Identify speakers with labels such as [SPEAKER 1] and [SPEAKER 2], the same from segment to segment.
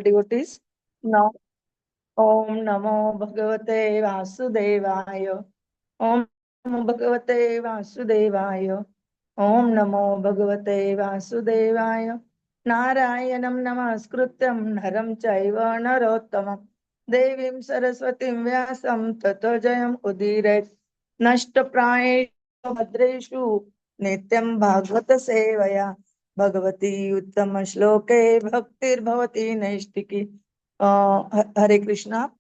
[SPEAKER 1] devotees. Now, Om Namo Bhagavate Vasudevaya. Om Namo Bhagavate Vasudevaya. Om Namo Bhagavate Vasudevaya. Narayanam Namaskrutyam Naram Chaiva Narottamam Devim Saraswatim Vyasam Tato Jayam Udiret Nashtapraye Bhadreshu Nityam Bhagavata Sevaya Bhagavati Uttama Shloke Bhaktir Bhavati Naistiki. Hare Krishna.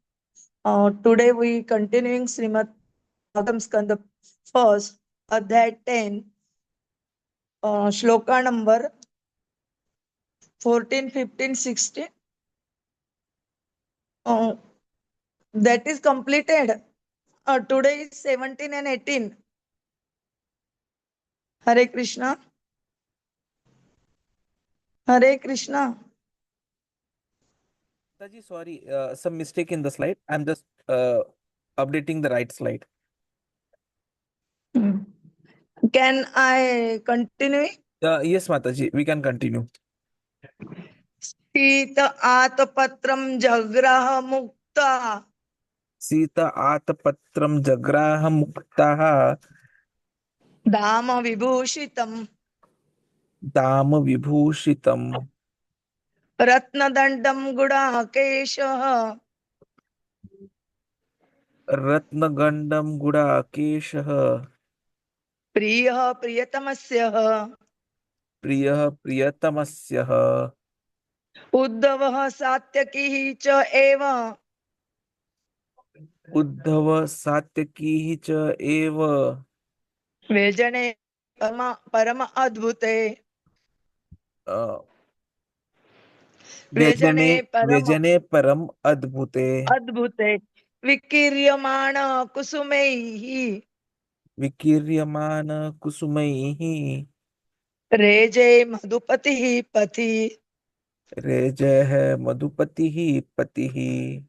[SPEAKER 1] Today we continuing Srimad Bhagavatam Skanda first, Adhyay 10, Shloka number 14, 15, 16. That is completed. Today is 17 and 18. Hare Krishna. Hare Krishna.
[SPEAKER 2] Mataji, sorry, some mistake in the slide. I'm just updating the right slide.
[SPEAKER 1] Can I continue?
[SPEAKER 2] Yes, Mataji, we can continue.
[SPEAKER 1] Sita Atapatram Jagraha Mukta.
[SPEAKER 2] Sita Atapatram Jagraha Muktaha
[SPEAKER 1] Dama Vibhushitam.
[SPEAKER 2] Dama Vibhushitam
[SPEAKER 1] Ratnadandam Gudakesha.
[SPEAKER 2] Ratnagandam Gudakesha
[SPEAKER 1] Priya Priyatamasya.
[SPEAKER 2] Priya Priyatamasya
[SPEAKER 1] Uddhavah Satyaki cha eva.
[SPEAKER 2] Uddhava Satyaki cha eva
[SPEAKER 1] Vejane Parama Adbhute.
[SPEAKER 2] Vejane
[SPEAKER 1] Parama
[SPEAKER 2] Vejane Param Adbhute
[SPEAKER 1] Adbhute. Vikiryamana Kusumeihi.
[SPEAKER 2] Vikiryamana Kusumaihi
[SPEAKER 1] Reje Madhupatihi Pati.
[SPEAKER 2] Rejah Madhupatihi Patihi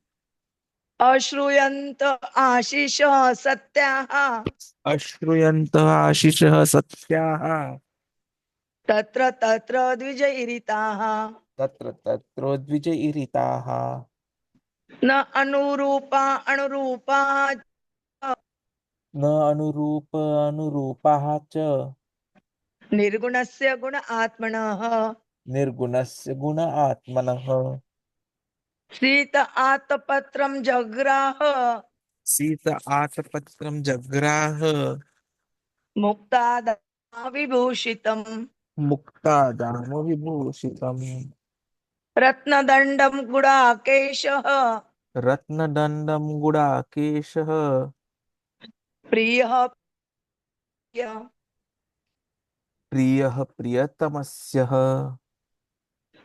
[SPEAKER 1] Ashruyanta Ashisha Satyaha.
[SPEAKER 2] Ashruyantah Ashishah Satyaha
[SPEAKER 1] Tatra Tatra Dvijairitaha.
[SPEAKER 2] Tatra Tatra Dvijayiritaha
[SPEAKER 1] Na Anurupa Anurupa.
[SPEAKER 2] Na Anurupa Anurupaha cha
[SPEAKER 1] Nirgunasya Guna Atmanaha.
[SPEAKER 2] Nirgunasya Guna Atmanaha
[SPEAKER 1] Sita Atapatram Jagraha.
[SPEAKER 2] Sita Atapatram Jagraha
[SPEAKER 1] Mukta Dhamma Vibhushitam.
[SPEAKER 2] Mukta Dhamma Vibhushitam
[SPEAKER 1] Ratnadandam Gudakesha.
[SPEAKER 2] Ratnadandam Gudakesha
[SPEAKER 1] Priya Priya.
[SPEAKER 2] Priyah Priyatamasya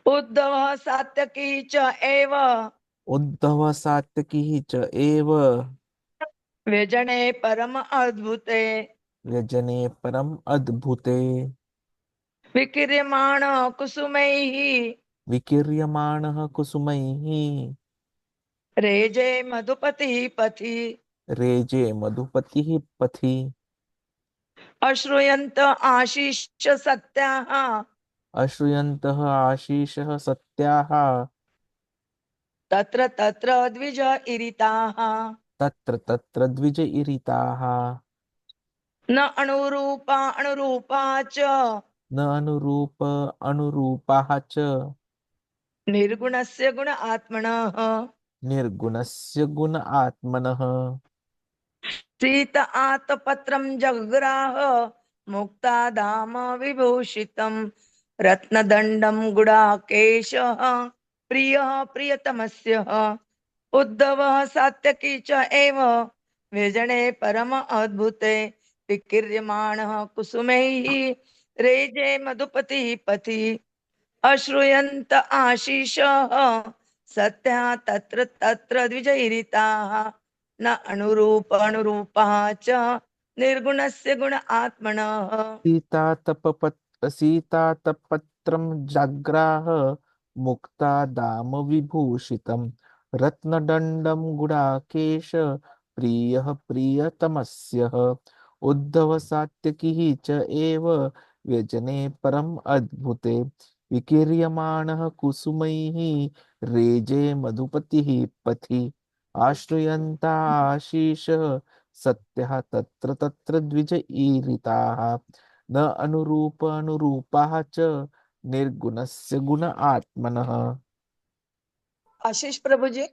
[SPEAKER 1] Uddhava Satyaki cha eva.
[SPEAKER 2] Uddhava Satyaki cha eva
[SPEAKER 1] Vejane Parama Adbhute.
[SPEAKER 2] Yajane Param Adbhute
[SPEAKER 1] Vikiryamana Kusumaihi.
[SPEAKER 2] Vikiryamanaha Kusumaihi
[SPEAKER 1] Reje Madhupati Pati.
[SPEAKER 2] Reje Madhupatihi Pathi
[SPEAKER 1] Ashruyanta Ashisha Satyaha.
[SPEAKER 2] Ashruyantah Ashishah Satyaha
[SPEAKER 1] Tatra Tatra Dvija Iritaha.
[SPEAKER 2] Tatra Tatra Dvijayiritaha
[SPEAKER 1] Na Anurupa Anurupa cha.
[SPEAKER 2] Na Anurupa Anurupaha cha
[SPEAKER 1] Nirgunasya Guna Atmanaha.
[SPEAKER 2] Nirgunasya Guna Atmanaha
[SPEAKER 1] Sita Atapatram Jagraha. Mukta Dhamma Vibhushitam. Ratnadandam Gudakesha. Priya Priyatamasya. Uddhava Satyaki cha eva. Vejane Parama Adbhute. Vikiryamana Kusumaihi. Reje Madhupati Pati. Ashruyanta Ashisha. Satya Tatra Tatra Dvijairitaha. Na Anurupa Anurupa cha. Nirgunasya Guna Atmanaha.
[SPEAKER 2] Sita Tapatram Jagraha Mukta Dhamma Vibhushitam Ratnadandam Gudakesha Priyah Priyatamasya Uddhava Satyakihi cha eva Vyajane Param Adbhute विकीर्यमाणः कुसुमैः रेजे मधुपतिः पथि आश्रयन्ता आशीष सत्यः तत्र तत्र द्विज ईरिताः न अनुरूप अनुरूपाः च निर्गुणस्य गुण आत्मनः.
[SPEAKER 1] Ashish Prabhuji,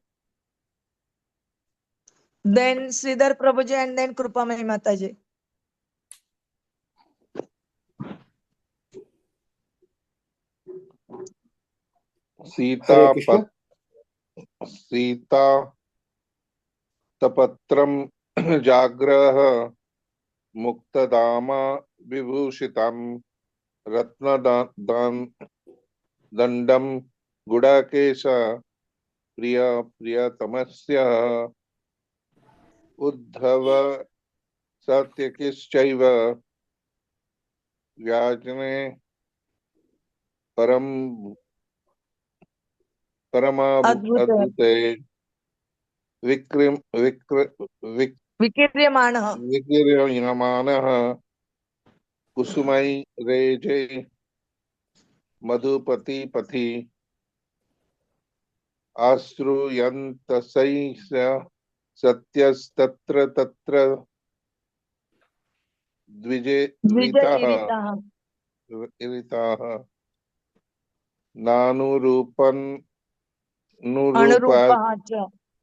[SPEAKER 1] then Sridhar Prabhuji, and then Krupamai Mataji.
[SPEAKER 3] Sita तपत्रम जाग्रह मुक्तदामा विभूषितम दंडम Gudakesh प्रियतमस्य Uddhav सत्यकिश्चैव व्याजने परमाद्भुते विकीर्यमाणः कुसुमै रेजे Madhupati पथि आश्रुयन्तसैष सत्यस्तत्र तत्र द्विजेरिताः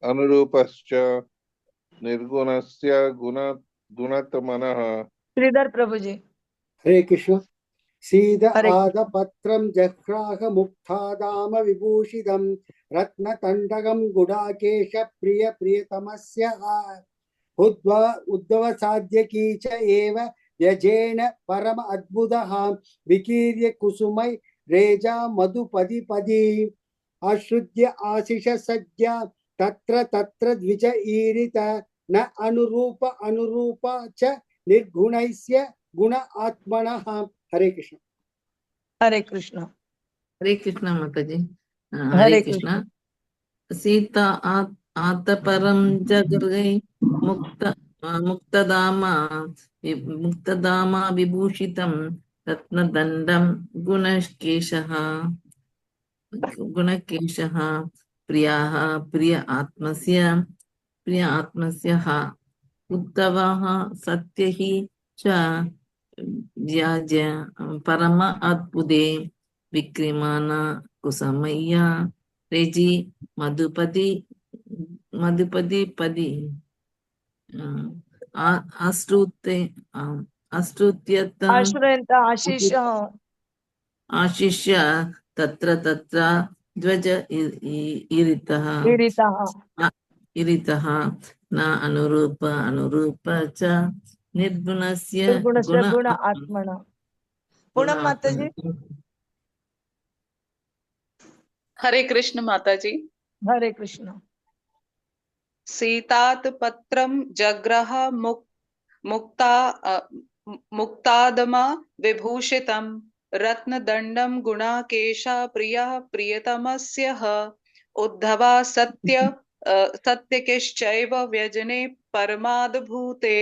[SPEAKER 3] अनुरूपश्च निर्गुणस्य गुणतमनः.
[SPEAKER 1] Sridhar Prabhuji.
[SPEAKER 4] Hare Krishna. Sida Adapatram Jakraha Muktadama Vibhushidam Ratna Tandagam Gudakesha Priyatamasya Uddhava Sadhyakicha Eva Yajena Parama Adbudaham Vikirya Kusumai Reja Madhupadi Padi Ashrudya Asisha Sadhya Tatra Tatra Dvija Irita Na Anurupa Cha Nirgunaisya Guna Atmanaha. Hare Krishna.
[SPEAKER 1] Hare Krishna.
[SPEAKER 5] Hare Krishna Mataji. Hare Krishna. Sita Ataparam Jagrgai Muktadama Vibhushitam Ratnadandam Gudakesha Priya Atmasya Uddavaha Satyahi Cha Vyajya Parama Adbude Vikrimana Kusamaya Reji Madhupadi Padi
[SPEAKER 1] Ashruyanta
[SPEAKER 5] Ashishya Tatra Dvaja Iritaha Na Anurupa Cha Nirgunasya
[SPEAKER 1] Guna Atmana. Punam Mataji.
[SPEAKER 6] Hare Krishna Mataji.
[SPEAKER 1] Hare Krishna.
[SPEAKER 6] Sitat Patram Jagraha Muktadama Vibhushitam Ratna Dandam Gudakesha Priyatamasya Uddhava Satyakishchaiva Vyajane Paramadbhute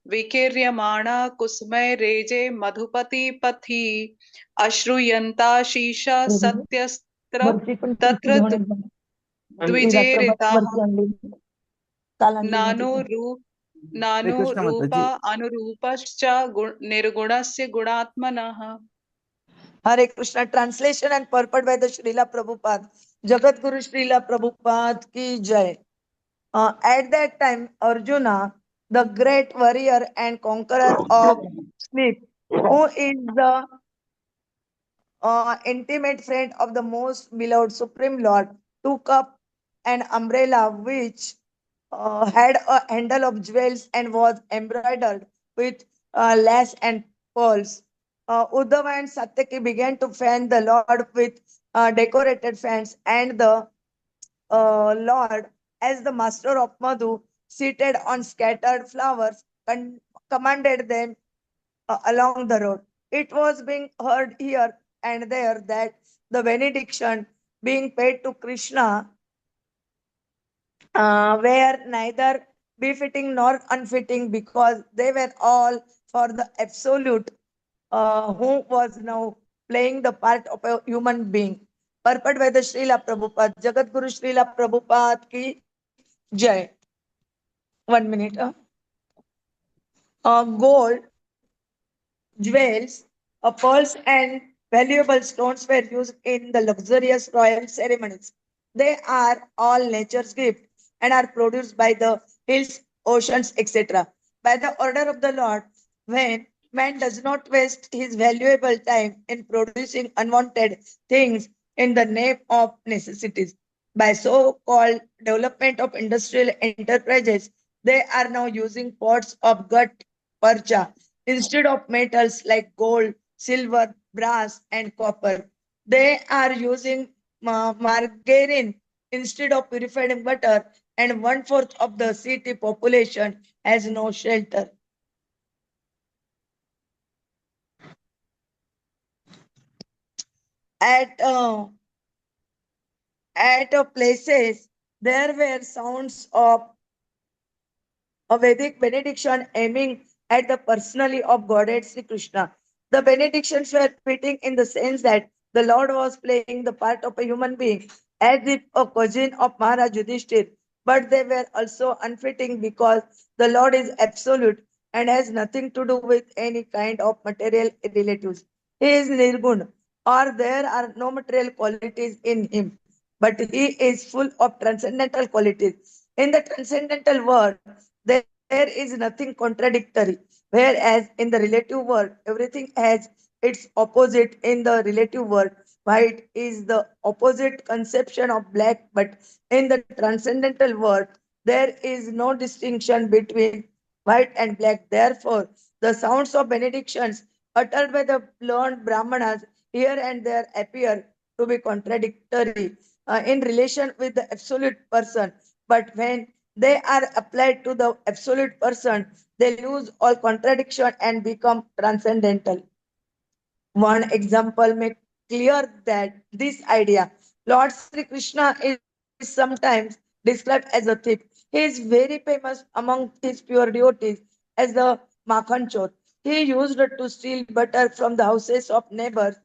[SPEAKER 6] Vikiryamana Kusmai Reje Madhupati Pathi Ashruyanta Shisha Satyastra Tatra Dvijeritaha Nano Rupa Anurupascha Nirgunasya Gunatmanaha.
[SPEAKER 1] Hare Krishna. Translation and purport by the Srila Prabhupada. Jagat Guru Srila Prabhupada ki jai. At that time, Arjuna, the great warrior and conqueror of sleep, who is the intimate friend of the most beloved Supreme Lord, took up an umbrella which had a handle of jewels and was embroidered with lace and pearls. Uddhava and Satyaki began to fan the Lord with decorated fans, and the Lord, as the master of Madhu, seated on scattered flowers, commanded them along the road. It was being heard here and there that the benediction being paid to Krishna were neither befitting nor unfitting, because they were all for the absolute, who was now playing the part of a human being. Purport by the Srila Prabhupada. Jagat Guru Srila Prabhupada ki jai. 1 minute. Gold, jewels, pearls, and valuable stones were used in the luxurious royal ceremonies. They are all nature's gifts and are produced by the hills, oceans, etc. By the order of the Lord, when man does not waste his valuable time in producing unwanted things in the name of necessities. By so-called development of industrial enterprises, they are now using pots of gut percha instead of metals like gold, silver, brass, and copper. They are using margarine instead of purified butter, and 1/4 of the city population has no shelter. At places, there were sounds of a Vedic benediction aiming at the personality of Godhead Sri Krishna. The benedictions were fitting in the sense that the Lord was playing the part of a human being as if a cousin of Maharaj Yudhishthir, but they were also unfitting because the Lord is absolute and has nothing to do with any kind of material relatives. He is Nirgun, or there are no material qualities in him, but he is full of transcendental qualities. In the transcendental world, there is nothing contradictory, whereas in the relative world, everything has its opposite. In the relative world, white is the opposite conception of black, but in the transcendental world, there is no distinction between white and black. Therefore, the sounds of benedictions uttered by the learned Brahmanas here and there appear to be contradictory in relation with the absolute person. But when they are applied to the absolute person, they lose all contradiction and become transcendental. One example may clear that this idea. Lord Sri Krishna is sometimes described as a thief. He is very famous among his pure devotees as the Makhan Chor. He used to steal butter from the houses of neighbors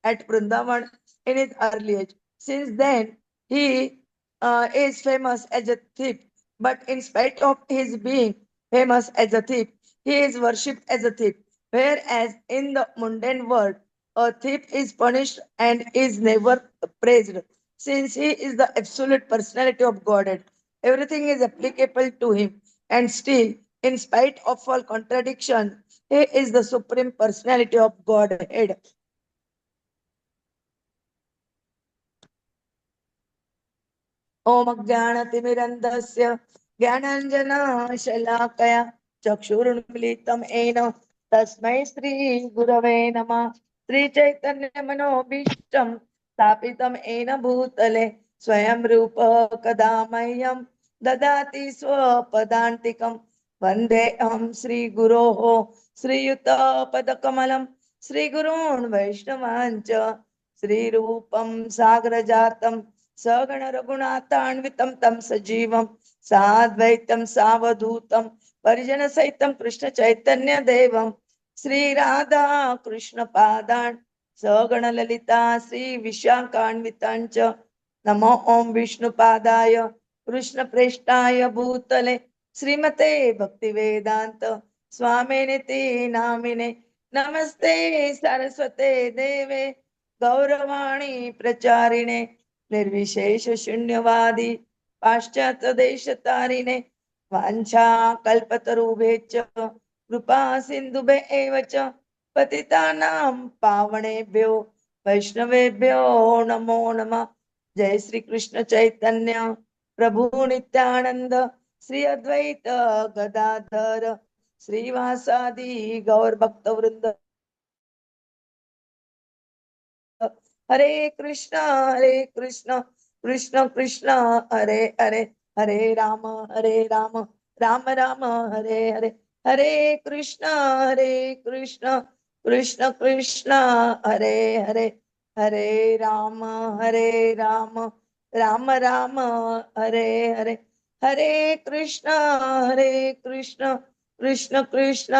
[SPEAKER 1] at Vrindavan in his early age. Since then, he is famous as a thief. But in spite of his being famous as a thief, he is worshipped as a thief. Whereas in the mundane world, a thief is punished and is never praised. Since he is the absolute personality of Godhead, everything is applicable to him. And still, in spite of all contradiction, he is the supreme personality of Godhead. ओम ज्ञानतिमिरन्धस्य ज्ञानाञ्जनशलाकया चक्षुरुन्मीलितं येन तस्मै श्रीगुरवे नमः। श्रीचैतन्यमनोभीष्टं स्थापितं येन भूतले स्वयं रूप कदा मह्यं ददाति स्वपदान्तिकं। वन्देऽहं श्रीगुरोः श्रीयुतपदकमलं श्रीगुरून् वैष्णवाञ्च श्रीरूपं सागरजातं सगण रघुनाथान्वितं तं सजीवं साद्वैतं सावधूतं परिजन सहितं कृष्ण चैतन्य देवं श्री राधा कृष्ण पादान् सगण ललिता श्री विशाखान्वितांच नमो ओम विष्णुपादाय कृष्ण प्रेष्ठाय भूतले श्रीमते भक्तिवेदांत स्वामिनिति नामिने नमस्ते सरस्वते देवे गौरवाणी प्रचारिणे निर्विशेष शून्यवादी पाश्चात्य देश तारिणे वांछा कल्पतरुभ्यश्च कृपा सिन्धुभ्य एव च पतितानां पावनेभ्यो वैष्णवेभ्यो नमो नमः। जय श्री कृष्ण चैतन्य प्रभु नित्यानंद श्री अद्वैत गदाधर श्रीवासादि गौर भक्त वृंद। हरे कृष्ण कृष्ण कृष्ण हरे हरे हरे राम राम राम हरे हरे। हरे कृष्ण कृष्ण कृष्ण हरे हरे हरे राम राम राम हरे हरे। हरे Krishna Krishna Krishna Krishna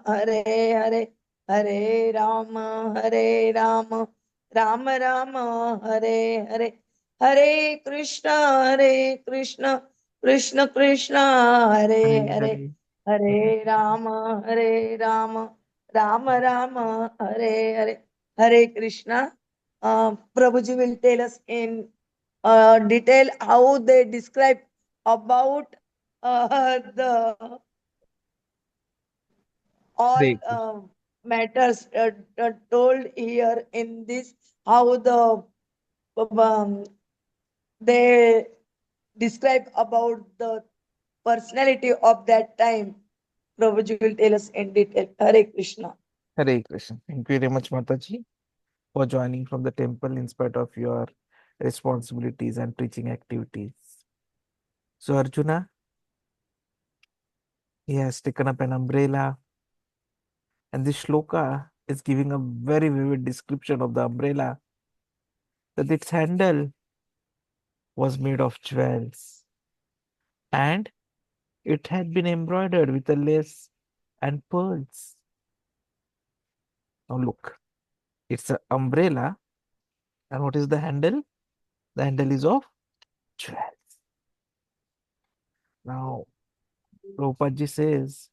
[SPEAKER 1] Hare Hare Hare Rama, Hare Rama, Rama Rama, Hare Hare, Hare Krishna, Krishna Krishna, Hare Hare, Hare Rama, Hare Rama, Rama Rama, Hare Hare, Hare Krishna. Prabhuji will tell us in detail how they describe about the all
[SPEAKER 2] Hare Krishna.
[SPEAKER 1] matters told here in this, how um, they describe about the personality of that time. Prabhuji will tell us in detail. Hare Krishna.
[SPEAKER 2] Hare Krishna. Thank you very much, Mataji, for joining from the temple in spite of your responsibilities and preaching activities. So Arjuna, he has taken up an umbrella, and this shloka is giving a very vivid description of the umbrella, that its handle was made of jewels and it had been embroidered with a lace and pearls. Now look, it's an umbrella, and what is the handle? The handle is of jewels. Now, Prabhupada says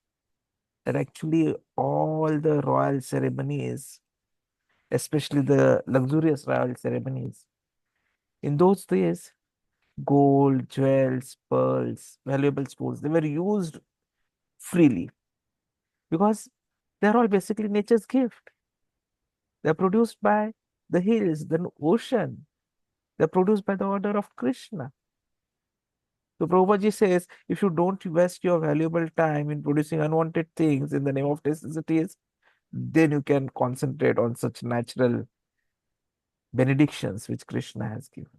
[SPEAKER 2] that actually all the royal ceremonies, especially the luxurious royal ceremonies, in those days, gold, jewels, pearls, valuable stones, they were used freely because they're all basically nature's gift. They're produced by the hills, the ocean. They're produced by the order of Krishna. So Prabhupada says, if you don't waste your valuable time in producing unwanted things in the name of necessities, then you can concentrate on such natural benedictions which Krishna has given.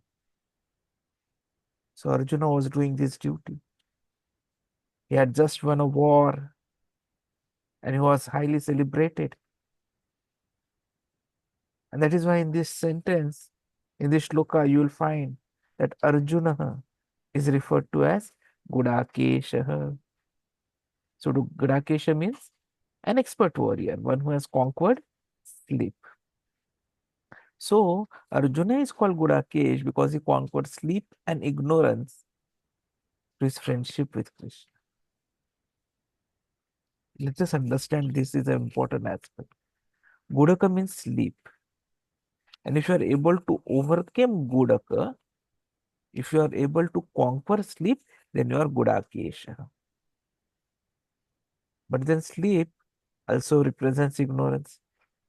[SPEAKER 2] So Arjuna was doing this duty. He had just won a war and he was highly celebrated. And that is why in this sentence, in this shloka, you will find that Arjuna is referred to as Gudakesha. So Gudakesha means an expert warrior, one who has conquered sleep. So Arjuna is called Gudakesh because he conquered sleep and ignorance through his friendship with Krishna. Let us understand this is an important aspect. Gudaka means sleep. And if you are able to overcome Gudaka, if you are able to conquer sleep, then you are Gudakesha. But then sleep also represents ignorance.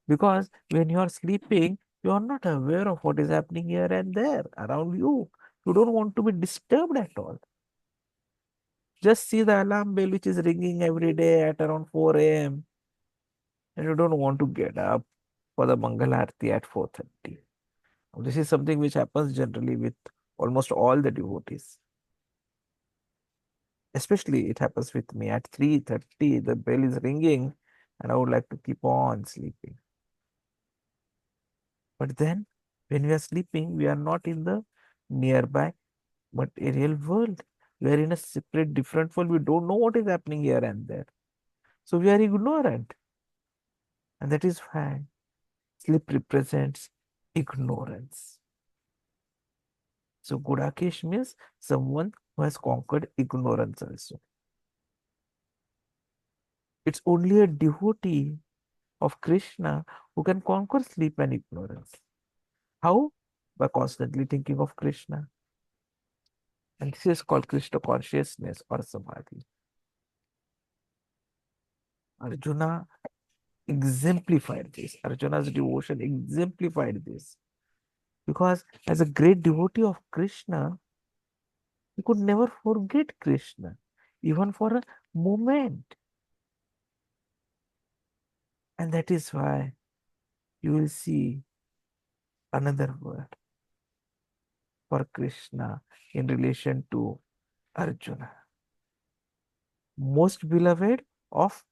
[SPEAKER 2] Because when you are sleeping, you are not aware of what is happening here and there around you. You don't want to be disturbed at all. Just see the alarm bell which is ringing every day at around 4 a.m. and you don't want to get up for the Mangal Arati at 4:30. This is something which happens generally with almost all the devotees. Especially it happens with me at 3:30, the bell is ringing and I would like to keep on sleeping. But then when we are sleeping, we are not in the nearby but a real world. We are in a separate, different world. We don't know what is happening here and there. So we are ignorant. And that is why sleep represents ignorance. So Gudakesh means someone who has conquered ignorance also. It's only a devotee of Krishna who can conquer sleep and ignorance. How? By constantly thinking of Krishna. And this is called Krishna consciousness or samadhi. Arjuna exemplified this. Arjuna's devotion exemplified this. Because as a great devotee of Krishna, he could never forget Krishna, even for a moment. And that is why you will see another word for Krishna in relation to Arjuna. Most beloved of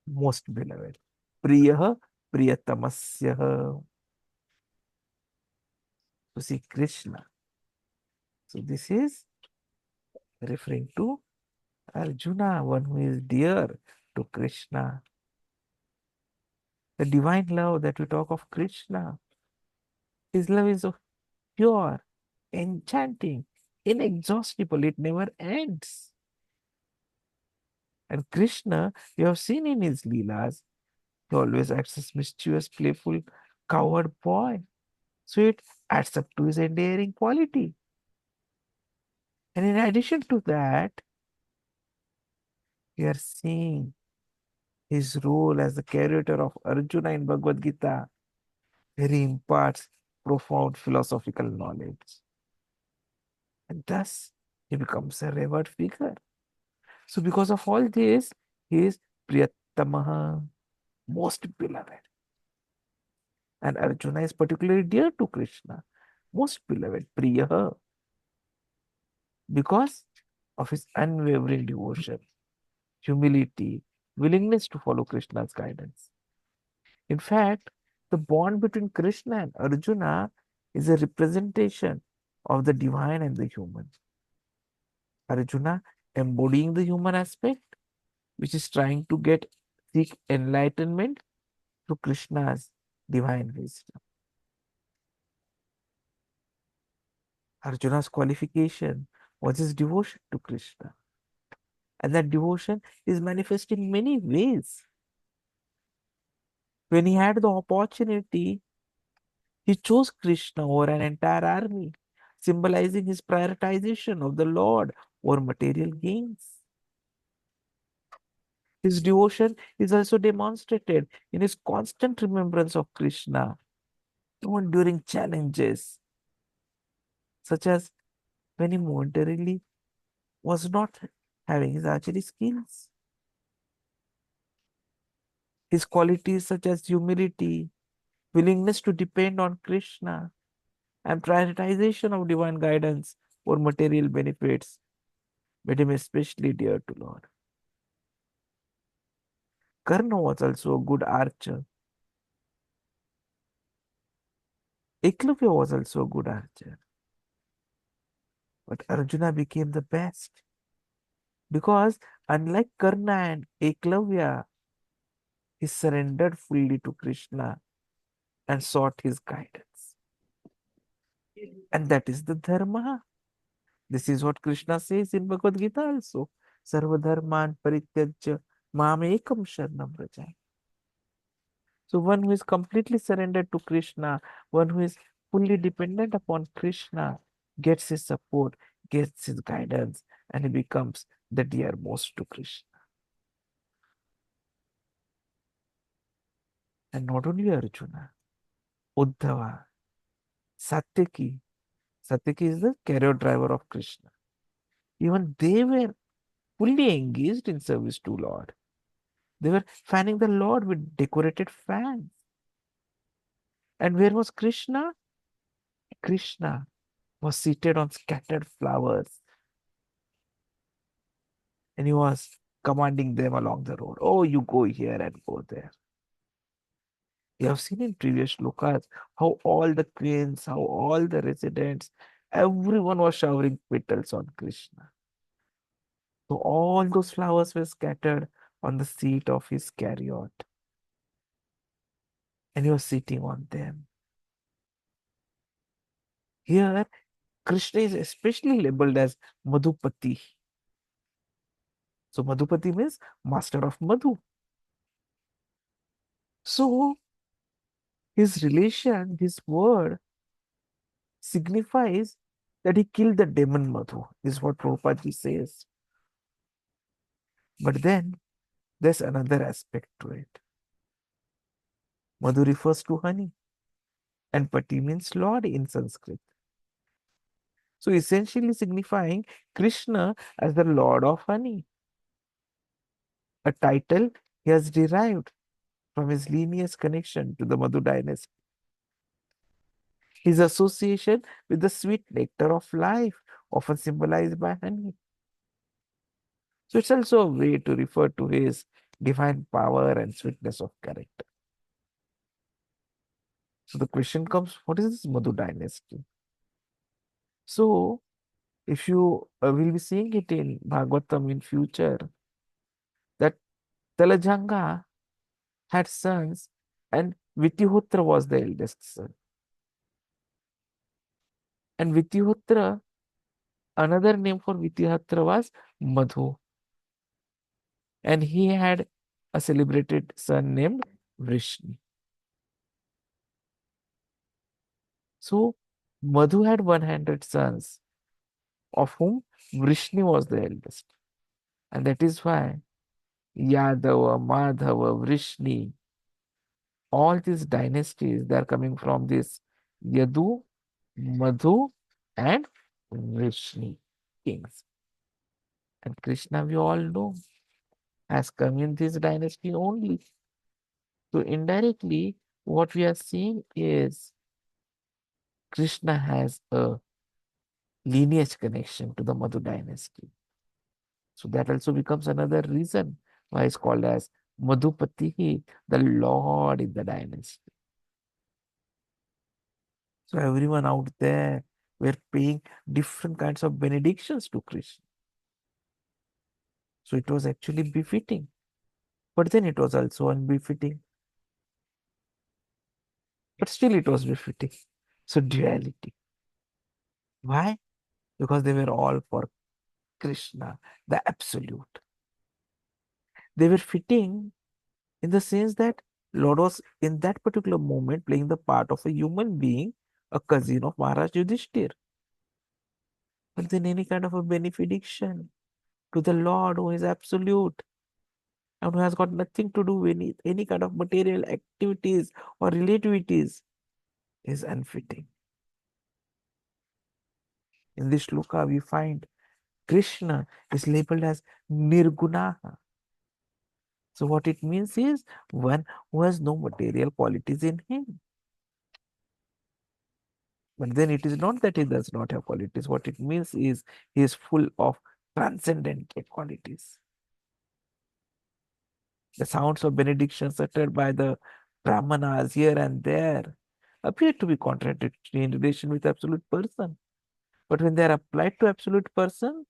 [SPEAKER 2] most beloved. Priyah priyatamasya. To see Krishna. So this is referring to Arjuna, one who is dear to Krishna. The divine love that we talk of Krishna, his love is so pure, enchanting, inexhaustible, it never ends. And Krishna, you have seen in his Leelas, he always acts as mischievous, playful, coward boy. So it adds up to his endearing quality. And in addition to that, we are seeing his role as the curator of Arjuna in Bhagavad Gita, where he imparts profound philosophical knowledge. And thus, he becomes a revered figure. So because of all this, he is Priyatamaha, most beloved. And Arjuna is particularly dear to Krishna, most beloved, Priyaha, because of his unwavering devotion, humility, willingness to follow Krishna's guidance. In fact, the bond between Krishna and Arjuna is a representation of the divine and the human. Arjuna embodying the human aspect, which is trying to seek enlightenment through Krishna's divine wisdom. Arjuna's qualification was his devotion to Krishna. And that devotion is manifest in many ways. When he had the opportunity, he chose Krishna over an entire army, symbolizing his prioritization of the Lord over material gains. His devotion is also demonstrated in his constant remembrance of Krishna, even during challenges, such as when he momentarily was not having his archery skills. His qualities such as humility, willingness to depend on Krishna, and prioritization of divine guidance or material benefits made him especially dear to Lord. Karna was also a good archer. Eklavya was also a good archer. But Arjuna became the best because unlike Karna and Eklavya, he surrendered fully to Krishna and sought his guidance. And that is the dharma. This is what Krishna says in Bhagavad Gita also. Sarva dharman parityajya mam ekam sharanam vrajaya. So one who is completely surrendered to Krishna, one who is fully dependent upon Krishna, gets his support, gets his guidance, and he becomes the dearmost to Krishna. And not only Arjuna, Uddhava, Satyaki. Satyaki is the chariot driver of Krishna. Even they were fully engaged in service to Lord. They were fanning the Lord with decorated fans. And where was Krishna? Krishna was seated on scattered flowers. And he was commanding them along the road. Oh, you go here and go there. You have seen in previous shlokas how all the queens, how all the residents, everyone was showering petals on Krishna. So all those flowers were scattered on the seat of his chariot. And he was sitting on them. Here, Krishna is especially labeled as Madhupati. So Madhupati means master of Madhu. So his relation, his word signifies that he killed the demon Madhu, is what Prabhupada says. But then there's another aspect to it. Madhu refers to honey, and Pati means Lord in Sanskrit. So essentially signifying Krishna as the Lord of honey, a title he has derived from his lineage connection to the Madhu dynasty. His association with the sweet nectar of life, often symbolized by honey. So it's also a way to refer to his divine power and sweetness of character. So the question comes, what is this Madhu dynasty? So if you will be seeing it in Bhagavatam in future, that Talajanga had sons And Vitihotra was the eldest son. And Vitihotra, another name for Vitihotra was Madhu. And he had a celebrated son named Vrishni. So Madhu had 100 sons, of whom Vrishni was the eldest. And that is why Yadava, Madhava, Vrishni, all these dynasties, they are coming from this Yadu, Madhu, and Vrishni kings. And Krishna, we all know, has come in this dynasty only. So indirectly, what we are seeing is Krishna has a lineage connection to the Madhu dynasty. So that also becomes another reason why it's called as Madhupati, the Lord in the dynasty. So everyone out there were paying different kinds of benedictions to Krishna. So it was actually befitting. But then it was also unbefitting. But still it was befitting. So duality. Why? Because they were all for Krishna, the absolute. They were fitting in the sense that Lord was in that particular moment playing the part of a human being, a cousin of Maharaj Yudhishthir. But then any kind of a benediction to the Lord who is absolute and who has got nothing to do with any kind of material activities or relativities is unfitting. In this shloka, we find Krishna is labeled as Nirgunaha. So what it means is one who has no material qualities in him. But then it is not that he does not have qualities. What it means is he is full of transcendental qualities. The sounds of benedictions uttered by the brahmanas here and there appear to be contradictory in relation with absolute person. But when they are applied to absolute person,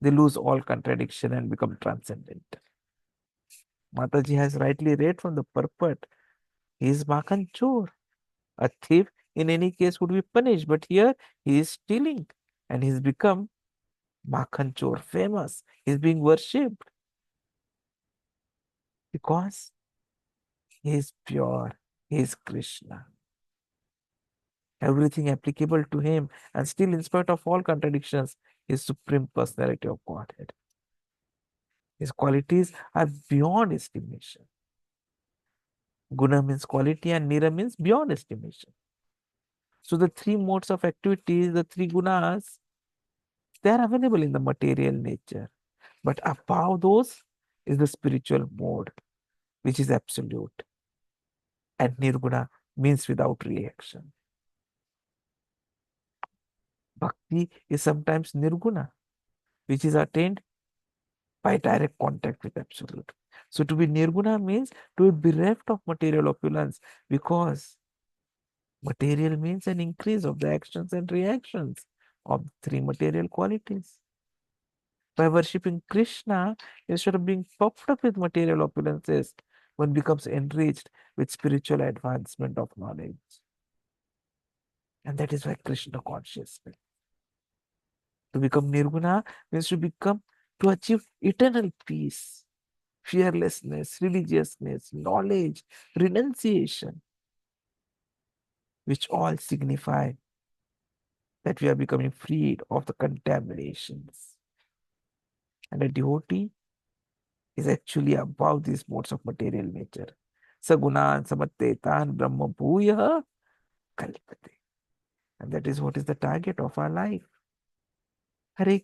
[SPEAKER 2] they lose all contradiction and become transcendental. Mataji has rightly read from the purport. He is Makhan Chor. A thief in any case would be punished, but here he is stealing and he's become Makhan Chor, famous. He's being worshipped because he is pure. He is Krishna. Everything applicable to him, and still, in spite of all contradictions, his supreme personality of Godhead. His qualities are beyond estimation. Guna means quality and Nira means beyond estimation. So the three modes of activities, the three gunas, they are available in the material nature. But above those is the spiritual mode, which is absolute. And Nirguna means without reaction. Bhakti is sometimes Nirguna, which is attained by direct contact with absolute. So to be Nirguna means to be bereft of material opulence, because material means an increase of the actions and reactions of three material qualities. By worshipping Krishna, instead of being puffed up with material opulences, one becomes enriched with spiritual advancement of knowledge. And that is why Krishna consciousness. To become Nirguna means to achieve eternal peace, fearlessness, religiousness, knowledge, renunciation, which all signify that we are becoming freed of the contaminations. And a devotee is actually above these modes of material nature. Sagunan samattetan brahma bhuyah kalpate. And that is what is the target of our life. Hare